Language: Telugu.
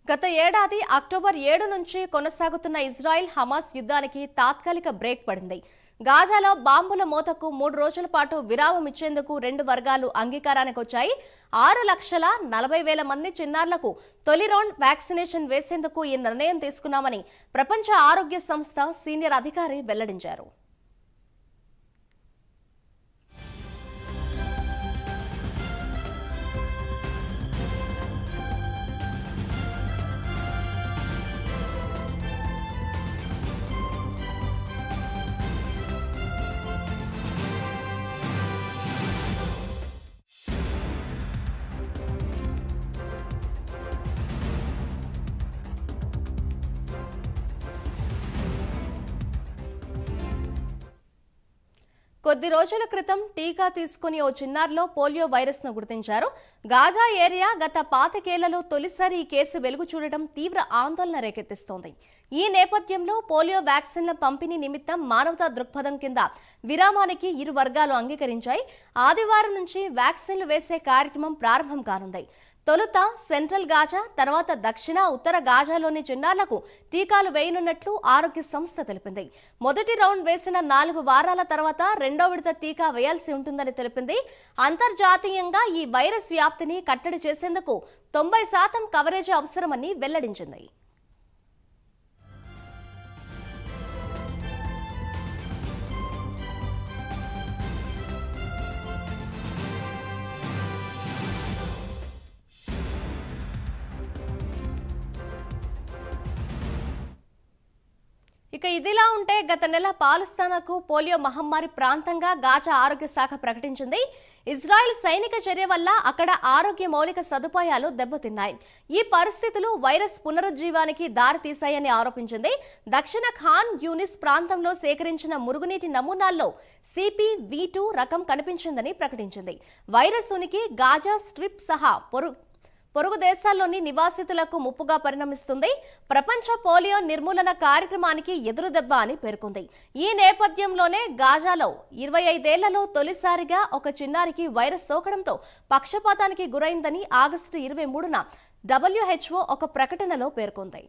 గత ఏడాది అక్టోబర్ 7 నుంచి కొనసాగుతున్న ఇజ్రాయెల్ హమాస్ యుద్ధానికి తాత్కాలిక బ్రేక్ పడింది. గాజాలో బాంబుల మోతకు 3 రోజుల పాటు విరామం ఇచ్చేందుకు రెండు వర్గాలు అంగీకారానికి వచ్చాయి. 6,40,000 మంది చిన్నారులకు తొలి రౌండ్ వ్యాక్సినేషన్ వేసేందుకు ఈ నిర్ణయం తీసుకున్నామని ప్రపంచ ఆరోగ్య సంస్థ సీనియర్ అధికారి వెల్లడించారు. కొద్ది రోజుల క్రితం టీకా తీసుకుని ఓ చిన్నారిలో పోలియో వైరస్ ను గుర్తించారు. గాజా ఏరియా గత 5 ఏళ్లలో తొలిసారి ఈ కేసు వెలుగు చూడటం తీవ్ర ఆందోళన రేకెత్తిస్తోంది. ఈ నేపథ్యంలో పోలియో వ్యాక్సిన్ల పంపిణీ నిమిత్తం మానవతా దృక్పథం కింద విరామానికి ఇరు వర్గాలు అంగీకరించాయి. ఆదివారం నుంచి వ్యాక్సిన్లు వేసే కార్యక్రమం ప్రారంభం కానుంది. తొలుత సెంట్రల్ గాజా, తర్వాత దక్షిణ, ఉత్తర గాజాలోని చిన్నారులకు టీకాలు వేయనున్నట్లు ఆరోగ్య సంస్థ తెలిపింది. మొదటి రౌండ్ వేసిన 4 వారాల తర్వాత రెండో విడత టీకా వేయాల్సి ఉంటుందని తెలిపింది. అంతర్జాతీయంగా ఈ వైరస్ వ్యాప్తిని కట్టడి చేసేందుకు 90% కవరేజ్ అవసరమని వెల్లడించింది. ఇక ఇదిలా ఉంటే గత నెల పాలస్తీనాకు పోలియో మహమ్మారి ప్రాంతంగా గాజా ఆరోగ్య శాఖ ప్రకటించింది. ఇజ్రాయెల్ సైనిక చర్య వల్ల అక్కడ ఆరోగ్య మౌలిక సదుపాయాలు దెబ్బతిన్నాయి. ఈ పరిస్థితులు వైరస్ పునరుజ్జీవానికి దారితీశాయని ఆరోపించింది. దక్షిణ ఖాన్ యూనిస్ ప్రాంతంలో సేకరించిన మురుగునీటి నమూనాల్లో CPV2 రకం కనిపించిందని ప్రకటించింది. వైరస్ ఉనికి గాజా స్ట్రిప్ సహా పొరుగు దేశాల్లోని నివాసితులకు ముప్పుగా పరిణమిస్తుంది. ప్రపంచ పోలియో నిర్మూలన కార్యక్రమానికి ఎదురుదెబ్బ అని పేర్కొంది. ఈ నేపథ్యంలోనే గాజాలో 25 ఏళ్లలో తొలిసారిగా ఒక చిన్నారికి వైరస్ సోకడంతో పక్షపాతానికి గురైందని ఆగస్టు 23న WHO ఒక ప్రకటనలో పేర్కొంది.